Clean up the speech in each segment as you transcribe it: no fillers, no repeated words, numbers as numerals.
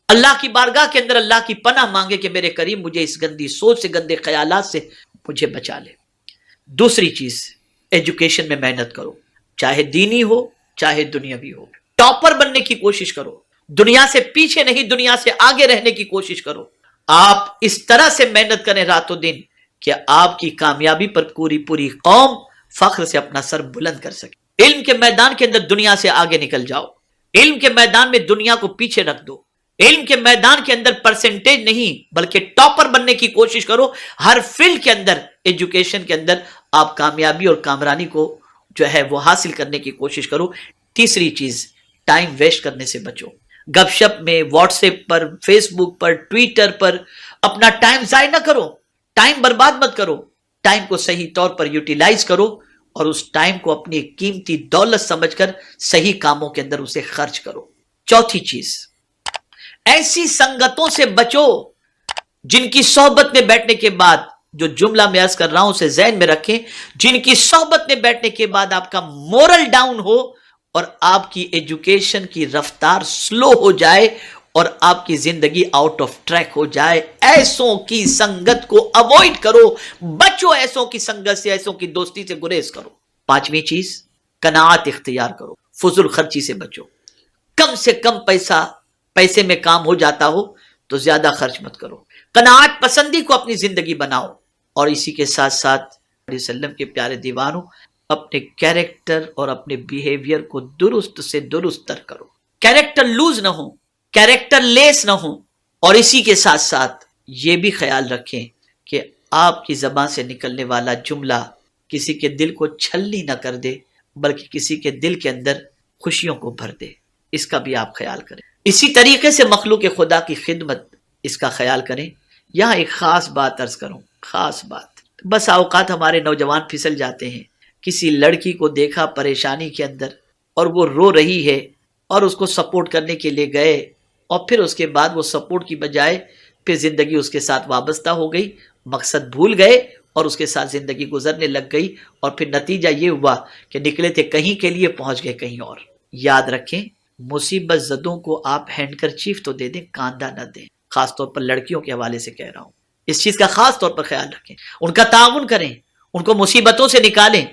اللہ کی بارگاہ کے اندر اللہ کی پناہ مانگے کہ میرے کریم مجھے اس گندی سوچ سے، گندے خیالات سے مجھے بچا لے۔ دوسری چیز، ایجوکیشن میں محنت کرو، چاہے دینی ہو چاہے دنیاوی ہو۔ ٹاپر بننے کی کوشش کرو، دنیا سے پیچھے نہیں، دنیا سے آگے رہنے کی کوشش کرو۔ آپ اس طرح سے محنت کریں رات و دن کہ آپ کی کامیابی پر پوری قوم فخر سے اپنا سر بلند کر سکے۔ علم کے میدان کے اندر دنیا سے آگے نکل جاؤ، علم کے میدان میں دنیا کو پیچھے رکھ دو، علم کے میدان کے اندر پرسنٹیج نہیں بلکہ ٹاپر بننے کی کوشش کرو۔ ہر فیلڈ کے اندر، ایجوکیشن کے اندر آپ کامیابی اور کامرانی کو جو ہے وہ حاصل کرنے کی کوشش کرو۔ تیسری چیز، ٹائم ویسٹ کرنے سے بچو۔ گپ شپ میں، واٹس ایپ پر، فیس بک پر، ٹویٹر پر اپنا ٹائم ضائع نہ کرو، ٹائم برباد مت کرو، ٹائم کو صحیح طور پر یوٹیلائز کرو اور اس ٹائم کو اپنی قیمتی دولت سمجھ کر صحیح کاموں کے اندر اسے خرچ کرو۔ چوتھی چیز، ایسی سنگتوں سے بچو جن کی صحبت میں بیٹھنے کے بعد، جو جملہ میں عرض کر رہا ہوں اسے ذہن میں رکھیں، جن کی صحبت میں بیٹھنے کے بعد آپ کا مورل ڈاؤن ہو اور آپ کی ایجوکیشن کی رفتار سلو ہو جائے اور آپ کی زندگی آؤٹ آف ٹریک ہو جائے۔ ایسوں کی سنگت کو اوائڈ کرو، بچو ایسوں کی سنگت سے، ایسوں کی دوستی سے گریز کرو۔ پانچویں چیز، قناعت اختیار کرو، فضول خرچی سے بچو۔ کم سے کم پیسے میں کام ہو جاتا ہو تو زیادہ خرچ مت کرو۔ قناعت پسندی کو اپنی زندگی بناؤ، اور اسی کے ساتھ ساتھ علیہ وسلم کے پیارے دیوانوں، اپنے کیریکٹر اور اپنے بیہیویئر کو درست سے درست تر کرو۔ کیریکٹر لوز نہ ہو، کیریکٹر لیس نہ ہو، اور اسی کے ساتھ ساتھ یہ بھی خیال رکھیں کہ آپ کی زبان سے نکلنے والا جملہ کسی کے دل کو چھلنی نہ کر دے بلکہ کسی کے دل کے اندر خوشیوں کو بھر دے۔ اس کا بھی آپ خیال کریں۔ اسی طریقے سے مخلوق خدا کی خدمت، اس کا خیال کریں۔ یہاں ایک خاص بات عرض کروں، خاص بات، بس اوقات ہمارے نوجوان پھسل جاتے ہیں۔ کسی لڑکی کو دیکھا پریشانی کے اندر اور وہ رو رہی ہے اور اس کو سپورٹ کرنے کے لیے گئے، اور پھر اس کے بعد وہ سپورٹ کی بجائے پھر زندگی اس کے ساتھ وابستہ ہو گئی، مقصد بھول گئے اور اس کے ساتھ زندگی گزرنے لگ گئی، اور پھر نتیجہ یہ ہوا کہ نکلے تھے کہیں کے لیے، پہنچ گئے کہیں اور۔ یاد رکھیں، مصیبت زدوں کو آپ ہینڈ کرچیف تو دے دیں، کاندھا نہ دیں۔ خاص طور پر لڑکیوں کے حوالے سے کہہ رہا ہوں، اس چیز کا خاص طور پر خیال رکھیں، ان کا تعاون کریں، ان کو مصیبتوں سے نکالیں،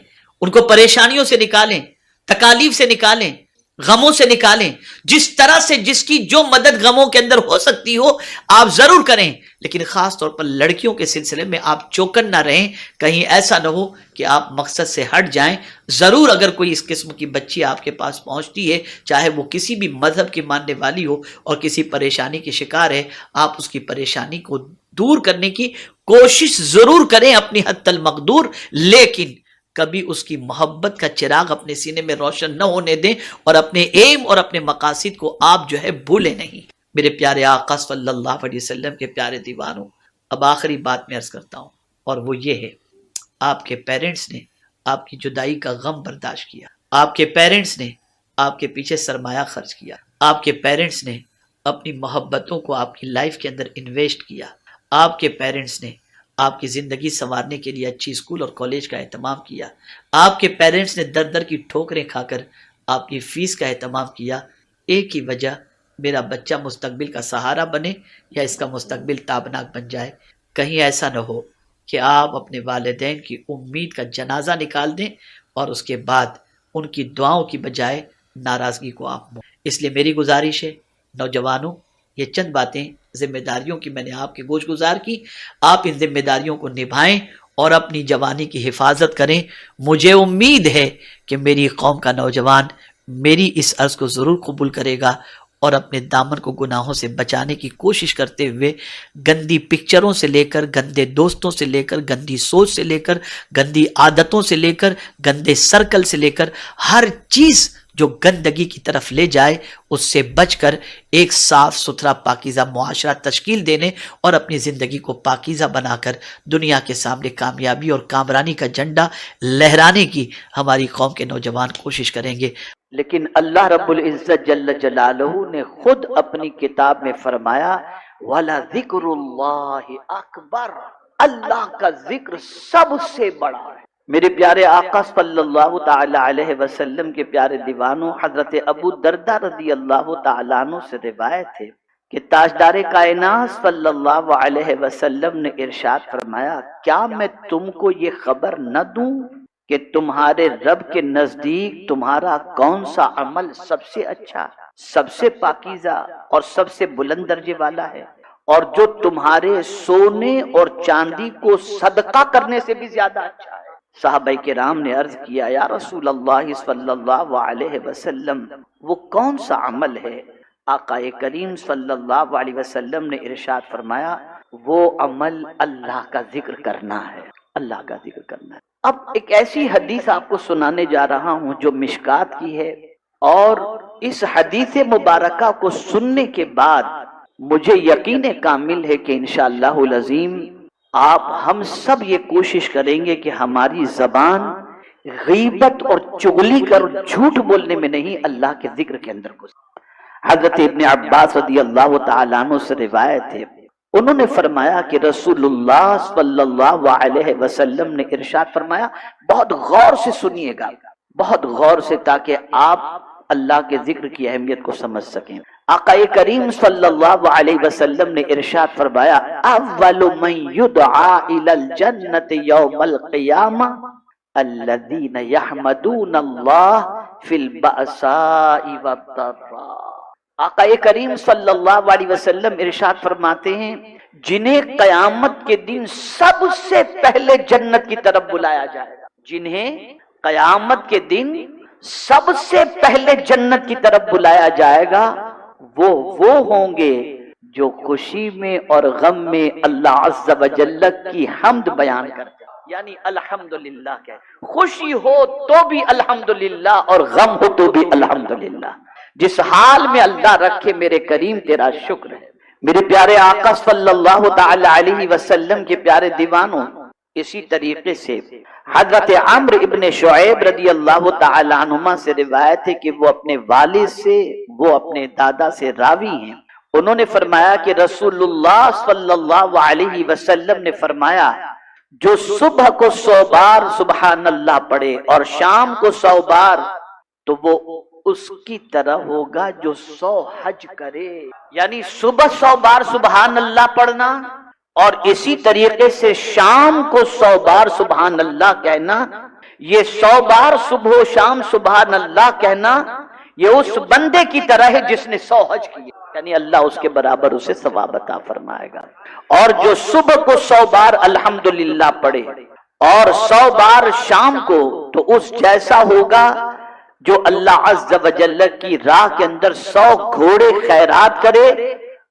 ان کو پریشانیوں سے نکالیں، تکالیف سے نکالیں، غموں سے نکالیں۔ جس طرح سے جس کی جو مدد غموں کے اندر ہو سکتی ہو آپ ضرور کریں، لیکن خاص طور پر لڑکیوں کے سلسلے میں آپ چوکن نہ رہیں، کہیں ایسا نہ ہو کہ آپ مقصد سے ہٹ جائیں۔ ضرور اگر کوئی اس قسم کی بچی آپ کے پاس پہنچتی ہے، چاہے وہ کسی بھی مذہب کی ماننے والی ہو اور کسی پریشانی کی شکار ہے، آپ اس کی پریشانی کو دور کرنے کی کوشش ضرور کریں اپنی حد المقدور، لیکن کبھی اس کی محبت کا چراغ اپنے سینے میں روشن نہ ہونے دیں، اور اپنے ایم اور اپنے مقاصد کو آپ جو ہے بھولیں نہیں۔ میرے پیارے آقا صلی اللہ علیہ وسلم کے پیارے دیوانوں، اب آخری بات میں عرض کرتا ہوں، اور وہ یہ ہے، آپ کے پیرنٹس نے آپ کی جدائی کا غم برداشت کیا، آپ کے پیرنٹس نے آپ کے پیچھے سرمایہ خرچ کیا، آپ کے پیرنٹس نے اپنی محبتوں کو آپ کی لائف کے اندر انویسٹ کیا، آپ کے پیرنٹس نے آپ کی زندگی سنوارنے کے لیے اچھی اسکول اور کالج کا اہتمام کیا، آپ کے پیرنٹس نے در در کی ٹھوکریں کھا کر آپ کی فیس کا اہتمام کیا، ایک ہی وجہ، میرا بچہ مستقبل کا سہارا بنے یا اس کا مستقبل تابناک بن جائے۔ کہیں ایسا نہ ہو کہ آپ اپنے والدین کی امید کا جنازہ نکال دیں اور اس کے بعد ان کی دعاؤں کی بجائے ناراضگی کو آپ اس لیے میری گزارش ہے، نوجوانوں، یہ چند باتیں ذمہ داریوں کی میں نے آپ کے گوش گزار کی، آپ ان ذمہ داریوں کو نبھائیں اور اپنی جوانی کی حفاظت کریں۔ مجھے امید ہے کہ میری قوم کا نوجوان میری اس عرض کو ضرور قبول کرے گا اور اپنے دامن کو گناہوں سے بچانے کی کوشش کرتے ہوئے گندی پکچروں سے لے کر، گندے دوستوں سے لے کر، گندی سوچ سے لے کر، گندی عادتوں سے لے کر، گندے سرکل سے لے کر، ہر چیز جو گندگی کی طرف لے جائے اس سے بچ کر ایک صاف ستھرا پاکیزہ معاشرہ تشکیل دینے اور اپنی زندگی کو پاکیزہ بنا کر دنیا کے سامنے کامیابی اور کامرانی کا جھنڈا لہرانے کی ہماری قوم کے نوجوان کوشش کریں گے۔ لیکن اللہ رب العزت جل جلالہ نے خود اپنی کتاب میں فرمایا وَلَذِكْرُ اللَّهِ أَكْبَرُ، اللہ کا ذکر سب سے بڑا ہے۔ میرے پیارے آقا صلی اللہ تعالی علیہ وسلم کے پیارے دیوانوں، حضرت ابو دردہ رضی اللہ تعالیٰ عنہ سے روایت ہے کہ تاجدار کائنات صلی اللہ علیہ وسلم نے ارشاد فرمایا کیا میں تم کو یہ خبر نہ دوں کہ تمہارے رب کے نزدیک تمہارا کون سا عمل سب سے اچھا، سب سے پاکیزہ اور سب سے بلند درجے والا ہے، اور جو تمہارے سونے اور چاندی کو صدقہ کرنے سے بھی زیادہ اچھا ہے۔ صحابہ کرام نے عرض کیا یا رسول اللہ صلی اللہ علیہ وسلم وہ کون سا عمل ہے؟ آقا کریم صلی اللہ علیہ وسلم نے ارشاد فرمایا وہ عمل اللہ کا ذکر کرنا ہے، اللہ کا ذکر کرنا ہے۔ اب ایک ایسی حدیث آپ کو سنانے جا رہا ہوں جو مشکات کی ہے، اور اس حدیث مبارکہ کو سننے کے بعد مجھے یقین کامل ہے کہ انشاءاللہ العظیم آپ ہم سب یہ کوشش کریں گے کہ ہماری زبان غیبت اور چغلی کر جھوٹ بولنے میں نہیں، اللہ کے ذکر کے اندر گزرے۔ حضرت ابن عباس رضی اللہ تعالیٰ عنہ سے روایت ہے، انہوں نے فرمایا کہ رسول اللہ صلی اللہ علیہ وسلم نے ارشاد فرمایا، بہت غور سے سنیے گا، بہت غور سے، تاکہ آپ اللہ کے ذکر کی اہمیت کو سمجھ سکیں۔ آقا کریم صلی اللہ علیہ وسلم نے ارشاد فرمایا اول من یدعا الی الجنت یوم القیامہ الذین یحمدون اللہ فی البأساء والضراء۔ آقا کریم صلی اللہ علیہ وسلم ارشاد فرماتے ہیں جنہیں قیامت کے دن سب سے پہلے جنت کی طرف بلایا جائے گا، جنہیں قیامت کے دن سب سے پہلے جنت کی طرف بلایا جائے گا، وہ ہوں گے جو خوشی میں اور غم میں اللہ عز و جل کی حمد بیان کرتے ہیں، یعنی الحمدللہ کہ خوشی ہو تو بھی الحمدللہ اور غم ہو تو بھی الحمدللہ، جس حال میں اللہ رکھے میرے کریم تیرا شکر ہے۔ میرے پیارے آقا صلی اللہ تعالی علیہ وسلم کے پیارے دیوانوں، اسی طریقے سے حضرت عمرو ابن شعیب رضی اللہ تعالی عنہما سے روایت ہے کہ وہ اپنے والد سے، وہ اپنے دادا سے راوی ہیں، انہوں نے فرمایا کہ رسول اللہ صلی اللہ علیہ وسلم نے فرمایا جو صبح کو 100 بار سبحان اللہ پڑھے اور شام کو 100 بار تو وہ اس کی طرح ہوگا جو 100 حج کرے، یعنی صبح 100 بار سبحان اللہ پڑھنا اور اسی طریقے سے شام کو 100 بار سبحان اللہ کہنا، یہ 100 بار صبح و شام سبحان اللہ کہنا یہ اس بندے کی طرح ہے جس نے 100 حج کیے، یعنی اللہ اس کے برابر اسے ثواب عطا فرمائے گا۔ اور جو صبح کو 100 بار الحمدللہ پڑھے اور 100 بار شام کو، تو اس جیسا ہوگا جو اللہ عز و جل کی راہ کے اندر 100 گھوڑے خیرات کرے،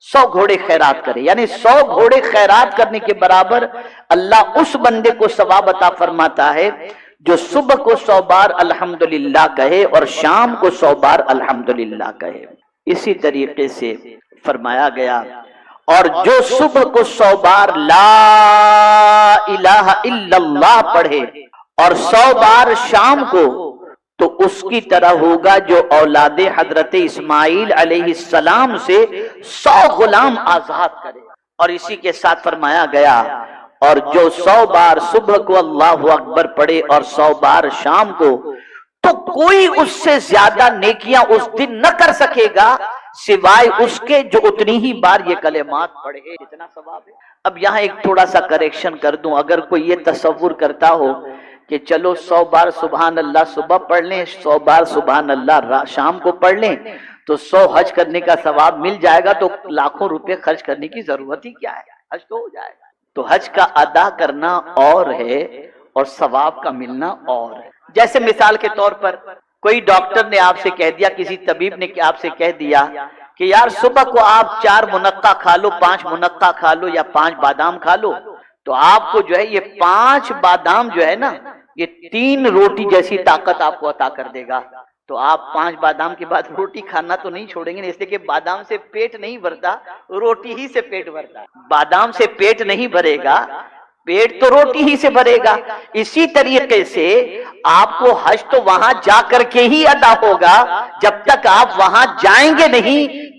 100 گھوڑے خیرات کرے، یعنی 100 گھوڑے خیرات کرنے کے برابر اللہ اس بندے کو ثواب عطا فرماتا ہے جو صبح کو 100 بار الحمدللہ کہے اور شام کو 100 بار الحمدللہ کہے۔ اسی طریقے سے فرمایا گیا اور جو صبح کو 100 بار لا الہ الا اللہ پڑھے اور 100 بار شام کو، تو اس کی طرح ہوگا جو اولاد حضرت اسماعیل علیہ السلام سے 100 غلام آزاد کرے۔ اور اسی کے ساتھ فرمایا گیا اور جو 100 بار صبح کو اللہ اکبر پڑھے اور 100 بار شام کو، تو کوئی اس سے زیادہ نیکیاں اس دن نہ کر سکے گا سوائے اس کے جو اتنی ہی بار یہ کلمات پڑھے، اتنا ثواب ہے۔ اب یہاں ایک تھوڑا سا کریکشن کر دوں، اگر کوئی یہ تصور کرتا ہو کہ چلو 100 بار سبحان اللہ صبح پڑھ لیں، 100 بار سبحان اللہ شام کو پڑھ لیں تو 100 حج کرنے کا ثواب مل جائے گا، تو لاکھوں روپے خرچ کرنے کی ضرورت ہی کیا ہے، حج تو ہو جائے گا۔ تو حج کا ادا کرنا اور ہے اور ثواب کا ملنا اور ہے۔ جیسے مثال کے طور پر کوئی ڈاکٹر نے آپ سے کہہ دیا، کسی طبیب نے آپ سے کہہ دیا کہ یار صبح کو آپ 4 منقع کھا لو، 5 منقع کھا لو یا 5 بادام کھا لو، تو آپ کو جو ہے یہ 5 بادام جو ہے نا یہ 3 روٹی جیسی طاقت آپ کو عطا کر دے گا۔ تو آپ 5 بادام کے بعد روٹی کھانا تو نہیں چھوڑیں گے، اس لیے کہ بادام سے پیٹ نہیں بھرتا، روٹی ہی سے پیٹ بھرتا ہے۔ بادام سے پیٹ نہیں بھرے گا، پیٹ تو روٹی ہی سے بھرے گا۔ اسی طریقے سے آپ کو حج تو وہاں جا کر کے ہی ادا ہوگا، جب تک آپ وہاں جائیں گے نہیں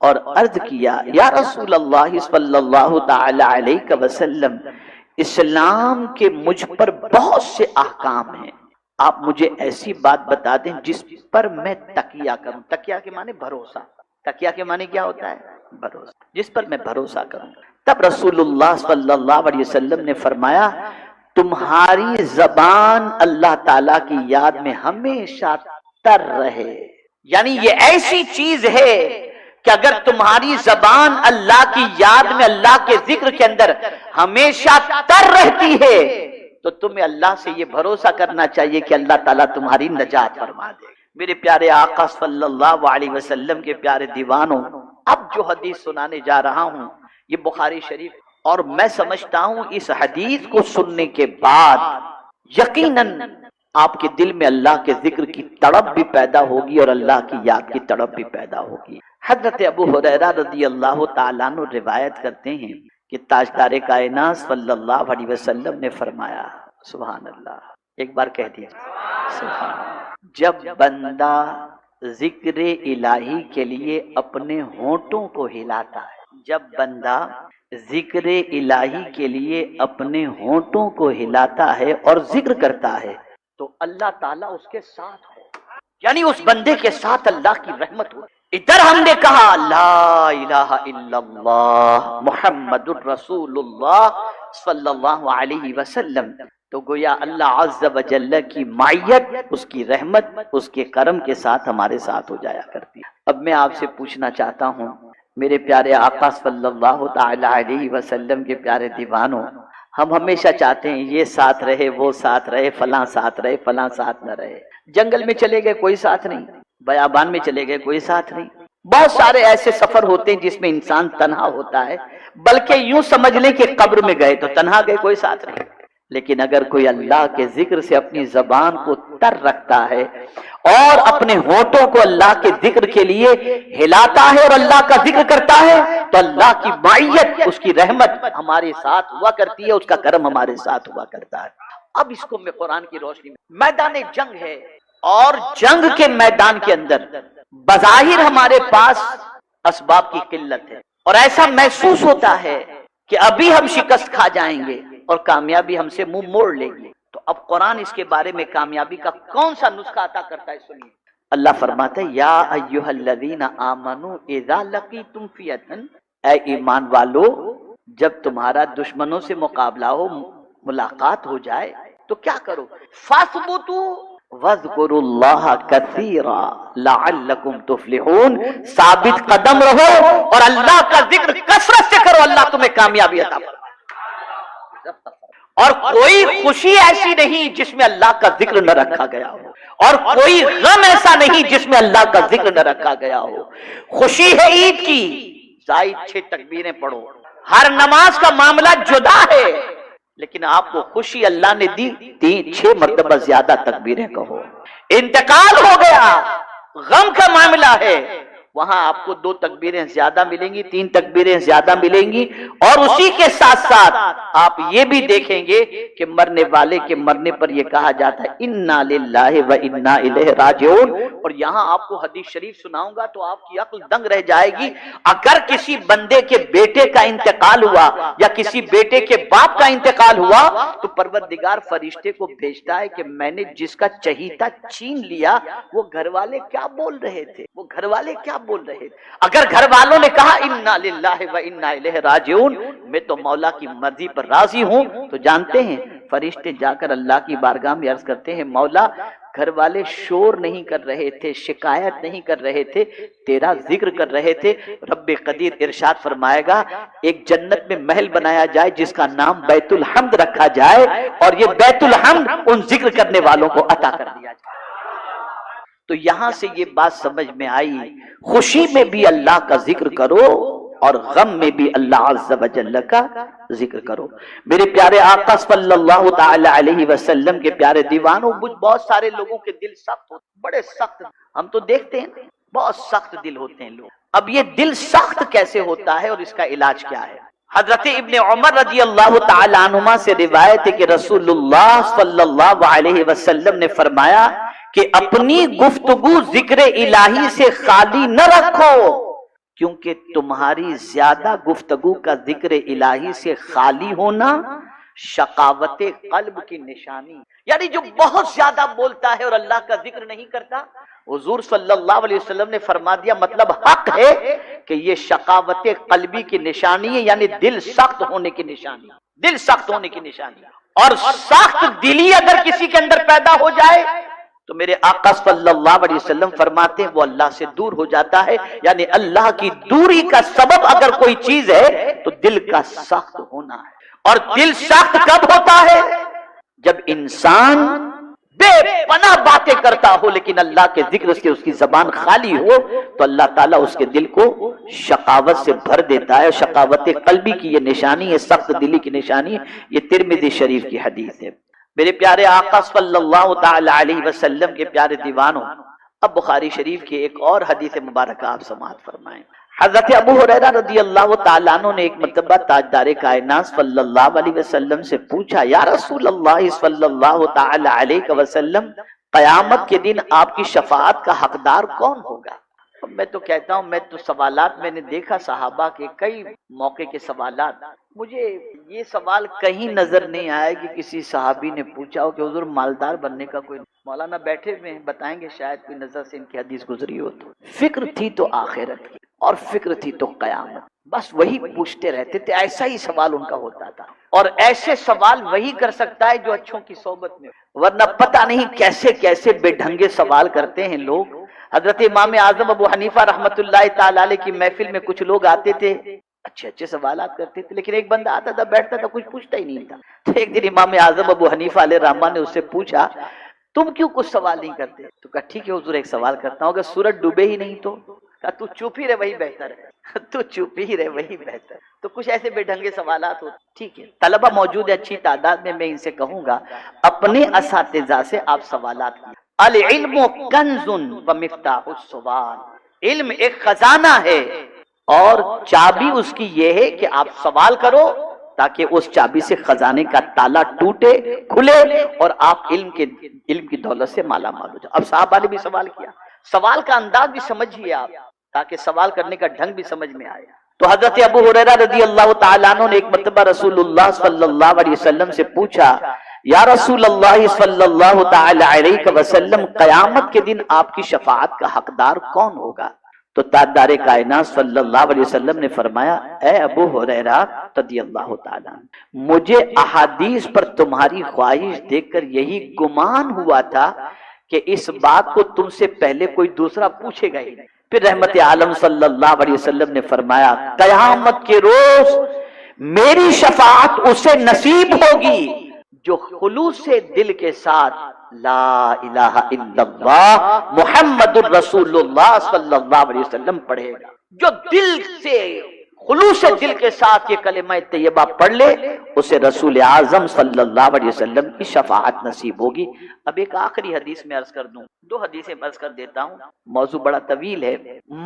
اور عرض کیا یا رسول اللہ صلی اللہ تعالی علیہ وسلم، اسلام کے مجھ پر بہت سے احکام ہیں، آپ مجھے ایسی بات بتا دیں جس پر میں تکیہ کروں۔ تکیہ کے معنی بھروسہ، تکیہ کے معنی کیا ہوتا ہے؟ بھروسہ، جس پر میں بھروسہ کروں۔ تب رسول اللہ صلی اللہ علیہ وسلم نے فرمایا تمہاری زبان اللہ تعالیٰ کی یاد میں ہمیشہ تر رہے، یعنی یہ ایسی چیز ہے کہ اگر تمہاری زبان اللہ کی یاد میں، اللہ کے ذکر کے اندر ہمیشہ تر رہتی ہے تو تمہیں اللہ سے یہ بھروسہ کرنا چاہیے کہ اللہ تعالیٰ تمہاری نجات فرما دے۔ میرے پیارے آقا صلی اللہ علیہ وسلم کے پیارے دیوانوں، اب جو حدیث سنانے جا رہا ہوں یہ بخاری شریف، اور میں سمجھتا ہوں اس حدیث کو سننے کے بعد یقیناً آپ کے دل میں اللہ کے ذکر کی تڑپ بھی پیدا ہوگی اور اللہ کی یاد کی تڑپ بھی پیدا ہوگی۔ حضرت ابو ہریرہ رضی اللہ تعالیٰ عنہ روایت کرتے ہیں کہ تاجدار کائنات صلی اللہ علیہ وسلم نے فرمایا، سبحان اللہ، ایک بار کہہ دیجیے سبحان اللہ، جب بندہ ذکر الہی کے لیے اپنے ہونٹوں کو ہلاتا ہے، جب بندہ ذکر الہی کے لیے اپنے ہونٹوں کو ہلاتا ہے اور ذکر کرتا ہے تو اللہ تعالیٰ اس کے ساتھ ہو، یعنی اس بندے کے ساتھ اللہ کی رحمت ہو۔ ادھر ہم نے کہا لا الہ الا اللہ محمد الرسول اللہ صلی اللہ علیہ وسلم، تو گویا اللہ عز و جل کی معیت، اس کی رحمت، اس کے کرم کے ساتھ ہمارے ساتھ ہو جایا کرتی۔ اب میں آپ سے پوچھنا چاہتا ہوں میرے پیارے آقا صلی اللہ تعالی علیہ وسلم کے پیارے دیوانوں، ہم ہمیشہ چاہتے ہیں یہ ساتھ رہے، وہ ساتھ رہے، فلاں ساتھ رہے، فلاں ساتھ نہ رہے۔ جنگل میں چلے گئے کوئی ساتھ نہیں، بیابان میں چلے گئے کوئی ساتھ نہیں، بہت سارے ایسے سفر ہوتے ہیں جس میں انسان تنہا ہوتا ہے، بلکہ یوں سمجھ لیں کہ قبر میں گئے تو تنہا گئے، کوئی ساتھ نہیں۔ لیکن اگر کوئی اللہ کے ذکر سے اپنی زبان کو تر رکھتا ہے اور اپنے ہونٹوں کو اللہ کے ذکر کے لیے ہلاتا ہے اور اللہ کا ذکر کرتا ہے تو اللہ کی معیت، اس کی رحمت ہمارے ساتھ ہوا کرتی ہے، اس کا کرم ہمارے ساتھ ہوا کرتا ہے۔ اب اس کو میں قرآن کی روشنی میں، میدان جنگ ہے اور جنگ کے میدان کے اندر بظاہر ہمارے پاس اسباب کی قلت ہے اور ایسا محسوس ہوتا ہے کہ ابھی ہم شکست کھا جائیں گے اور کامیابی ہم سے منہ موڑ لے گی، تو اب قرآن اس کے بارے میں کامیابی کا کون سا نسخہ عطا کرتا ہے سنیے۔ اللہ فرماتا ہے یا ایھا الذین آمنوا اذا لقیتم فئۃ، اے ایمان والو جب تمہارا دشمنوں سے مقابلہ ہو، ملاقات ہو جائے تو کیا کرو، فاثبتوا وَاذْكُرُوا اللَّهَ كَثِيرًا لَعَلَّكُمْ تُفْلِحُونَ، ثابت قدم رہو اور اللہ کا ذکر کثرت سے کرو، اللہ تمہیں کامیابی عطا فرمائے۔ اور کوئی خوشی ایسی نہیں جس میں اللہ کا ذکر نہ رکھا گیا ہو، اور کوئی غم ایسا نہیں جس میں اللہ کا ذکر نہ رکھا گیا ہو۔ خوشی ہے عید کی، زائد 6 تکبیریں پڑھو، ہر نماز کا معاملہ جدا ہے، لیکن آپ کو خوشی اللہ نے دی 6 مرتبہ زیادہ تکبیریں کہو۔ انتقال ہو گیا، غم کا معاملہ ہے، وہاں آپ کو 2 تکبیریں زیادہ ملیں گی، 3 تکبیریں زیادہ ملیں گی، اور اسی کے ساتھ ساتھ آپ یہ بھی دیکھیں گے کہ مرنے والے کے مرنے پر یہ کہا جاتا ہے انا للہ و انا الیہ راجعون۔ اور یہاں آپ کو حدیث شریف سناؤں گا تو آپ کی عقل دنگ رہ جائے گی۔ اگر کسی بندے کے بیٹے کا انتقال ہوا یا کسی بیٹے کے باپ کا انتقال ہوا تو پروردگار فرشتے کو بھیجتا ہے کہ میں نے جس کا چہیتا چھین لیا وہ گھر والے کیا بول رہے تھے، وہ گھر والے کیا بول رہے تھے۔ اگر گھر والوں نے کہا انا للہ و انا الیہ راجعون، میں تو مولا کی مرضی پر راضی ہوں، تو جانتے ہیں فرشتے جا کر اللہ کی بارگاہ میں عرض کرتے ہیں مولا گھر والے شور نہیں کر رہے تھے، شکایت نہیں کر رہے تھے، تیرا ذکر کر رہے تھے۔ رب قدیر ارشاد فرمائے گا ایک جنت میں محل بنایا جائے جس کا نام بیت الحمد رکھا جائے، اور یہ بیت الحمد ان ذکر کرنے والوں کو عطا کر دیا جائے۔ تو یہاں سے یہ بات سمجھ میں آئی، خوشی میں بھی اللہ کا ذکر کرو اور غم میں بھی اللہ عز و جل کا ذکر کرو۔ میرے پیارے آقا صلی اللہ تعالی علیہ وسلم کے پیارے دیوانوں، بہت سارے لوگوں کے دل سخت ہوتے، بڑے سخت، ہم تو دیکھتے ہیں بہت سخت دل ہوتے ہیں لوگ۔ اب یہ دل سخت کیسے ہوتا ہے اور اس کا علاج کیا ہے؟ حضرت ابن عمر رضی اللہ تعالی عنہما سے روایت ہے کہ رسول اللہ صلی اللہ علیہ وسلم نے فرمایا کہ اپنی گفتگو ذکر الہی سے خالی نہ رکھو، کیونکہ تمہاری زیادہ گفتگو کا ذکر الہی سے خالی ہونا شقاوت قلب کی نشانی، یعنی جو بہت زیادہ بولتا ہے اور اللہ کا ذکر نہیں کرتا، حضور صلی اللہ علیہ وسلم نے فرما دیا مطلب حق ہے کہ یہ شقاوت قلبی کی نشانی ہے، یعنی دل سخت ہونے کی نشانی، دل سخت ہونے کی نشانی۔ اور سخت دلی اگر کسی کے اندر پیدا ہو جائے تو میرے آقا صلی اللہ علیہ وسلم فرماتے ہیں وہ اللہ سے دور ہو جاتا ہے، یعنی اللہ کی دوری کا سبب اگر کوئی چیز ہے تو دل کا سخت ہونا ہے۔ اور دل سخت کب ہوتا ہے؟ جب انسان بے پناہ باتیں کرتا ہو لیکن اللہ کے ذکر سے اس کی زبان خالی ہو تو اللہ تعالیٰ اس کے دل کو شقاوت سے بھر دیتا ہے۔ شقاوت قلبی کی یہ نشانی ہے، سخت دلی کی نشانی ہے۔ یہ ترمذی شریف کی حدیث ہے۔ میرے پیارے آقا صلی اللہ تعالی علیہ وسلم کے پیارے دیوانوں، اب بخاری شریف کی ایک اور حدیث مبارکہ آپ سماعت فرمائیں۔ حضرت ابو ہریرہ رضی اللہ تعالیٰ عنہ نے ایک مرتبہ تاجدار کائنات صلی اللہ علیہ وسلم سے پوچھا، یا رسول اللہ صلی اللہ تعالی علیہ وسلم، قیامت کے دن آپ کی شفاعت کا حقدار کون ہوگا؟ میں تو کہتا ہوں، میں تو سوالات میں نے دیکھا صحابہ کے کئی موقع کے سوالات، مجھے یہ سوال کہیں نظر نہیں آیا کہ کسی صحابی نے پوچھا ہو کہ حضور مالدار بننے کا کوئی، مولانا بیٹھے ہوئے ہیں بتائیں گے شاید کوئی نظر سے ان کی حدیث گزری ہو تو۔ فکر تھی تو آخرت کی اور فکر تھی تو قیامت، بس وہی پوچھتے رہتے تھے، ایسا ہی سوال ان کا ہوتا تھا۔ اور ایسے سوال وہی کر سکتا ہے جو اچھوں کی صحبت میں، ورنہ پتہ نہیں کیسے کیسے بے ڈھنگے سوال کرتے ہیں لوگ۔ حضرت امام اعظم ابو حنیفہ رحمۃ اللہ تعالی علیہ کی محفل میں کچھ لوگ آتے تھے، اچھے اچھے سوالات کرتے تھے، لیکن ایک بندہ آتا تھا بیٹھتا تھا کچھ پوچھتا ہی نہیں تھا۔ تو ایک دن امام اعظم ابو حنیفہ علیہ الرحمہ نے اس سے پوچھا، تم کیوں کچھ سوال نہیں کرتے؟ تو کہا ٹھیک ہے حضور ایک سوال کرتا ہوں، اگر سورج ڈوبے ہی نہیں تو؟ کہا تو چپ ہی رہے وہی بہتر ہے، تو چپ ہی رہے وہی بہتر۔ تو کچھ ایسے بے ڈھنگے سوالات ہوتے، ٹھیک ہے طلبہ موجود ہے اچھی تعداد میں ان سے کہوں گا اپنے اساتذہ سے آپ سوالات کیے۔ العلم کنز ومفتاح السؤال، علم ایک خزانہ ہے اور چابی اس کی یہ ہے کہ آپ سوال کرو تاکہ اس چابی سے خزانے کا تالا ٹوٹے کھلے اور آپ علم کی دولت سے مالا مال ہو جائے۔ اب صحابہ نے بھی سوال کیا، سوال کا انداز بھی سمجھیے آپ تاکہ سوال کرنے کا ڈھنگ بھی سمجھ میں آئے۔ تو حضرت ابو ہریرہ رضی اللہ تعالیٰ عنہ نے ایک مرتبہ رسول اللہ صلی اللہ علیہ وسلم سے پوچھا، یا رسول اللہ صلی اللہ تعالی علیہ وسلم، قیامت کے دن آپ کی شفاعت کا حقدار کون ہوگا؟ تو تاجدار کائنات صلی اللہ علیہ وسلم نے فرمایا، اے ابو ہریرہ رضی اللہ تعالیٰ عنہ، مجھے احادیث پر تمہاری خواہش دیکھ کر یہی گمان ہوا تھا کہ اس بات کو تم سے پہلے کوئی دوسرا پوچھے گا ہی نہیں۔ پھر رحمت عالم صلی اللہ علیہ وسلم نے فرمایا، قیامت کے روز میری شفاعت اسے نصیب ہوگی جو خلوص دل کے ساتھ لا الہ الا اللہ محمد الرسول اللہ صلی اللہ علیہ وسلم پڑھے گا، جو دل سے خلوص دل کے ساتھ یہ کلمہ طیبہ پڑھ لے اسے رسول اعظم صلی اللہ علیہ وسلم کی شفاعت نصیب ہوگی۔ اب ایک آخری حدیث میں عرض کر دوں، دو حدیثیں عرض کر دیتا ہوں، موضوع بڑا طویل ہے۔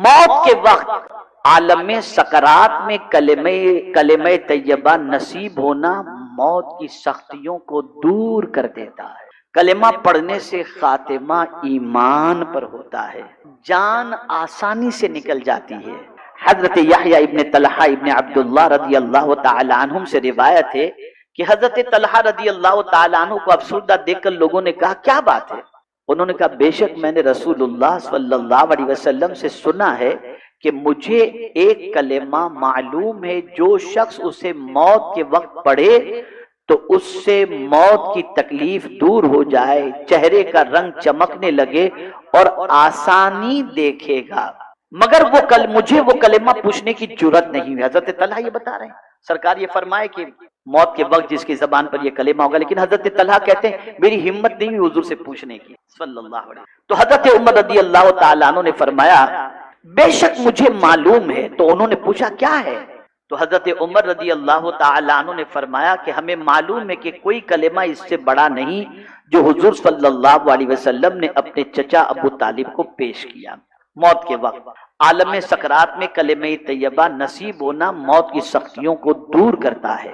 موت کے وقت عالم سکرات میں کلمہ طیبہ نصیب ہونا موت کی سختیوں کو دور کر دیتا ہے۔ کلمہ پڑھنے سے خاتمہ ایمان پر ہوتا ہے، جان آسانی سے نکل جاتی ہے۔ حضرت یحییٰ ابن طلحہ ابن عبداللہ رضی اللہ تعالی عنہم سے روایت ہے کہ حضرت طلحہ رضی اللہ تعالی عنہ کو افسردہ دیکھ کر لوگوں نے کہا کیا بات ہے؟ انہوں نے کہا بے شک میں نے رسول اللہ صلی اللہ علیہ وسلم سے سنا ہے کہ مجھے ایک کلمہ معلوم ہے، جو شخص اسے موت کے وقت پڑھے تو اس سے موت کی تکلیف دور ہو جائے، چہرے کا رنگ چمکنے لگے اور آسانی دیکھے گا، مگر مجھے وہ کلمہ پوچھنے کی جرت نہیں ہوئی۔ حضرت طلحہ یہ بتا رہے ہیں، سرکار یہ فرمائے کہ موت کے وقت جس کی زبان پر یہ کلمہ ہوگا، لیکن حضرت طلحہ کہتے ہیں میری ہمت نہیں ہوئی حضور سے پوچھنے کی صلی اللہ علیہ وسلم۔ تو حضرت عمر رضی اللہ تعالیٰ عنہ نے فرمایا بے شک مجھے معلوم ہے۔ تو انہوں نے پوچھا کیا ہے؟ تو حضرت عمر رضی اللہ تعالیٰ عنہ نے فرمایا کہ ہمیں معلوم ہے کہ کوئی کلمہ اس سے بڑا نہیں جو حضور صلی اللہ علیہ وسلم نے اپنے چچا ابو طالب کو پیش کیا۔ موت کے وقت عالم سکرات میں کلمہ طیبہ نصیب ہونا موت کی سختیوں کو دور کرتا ہے۔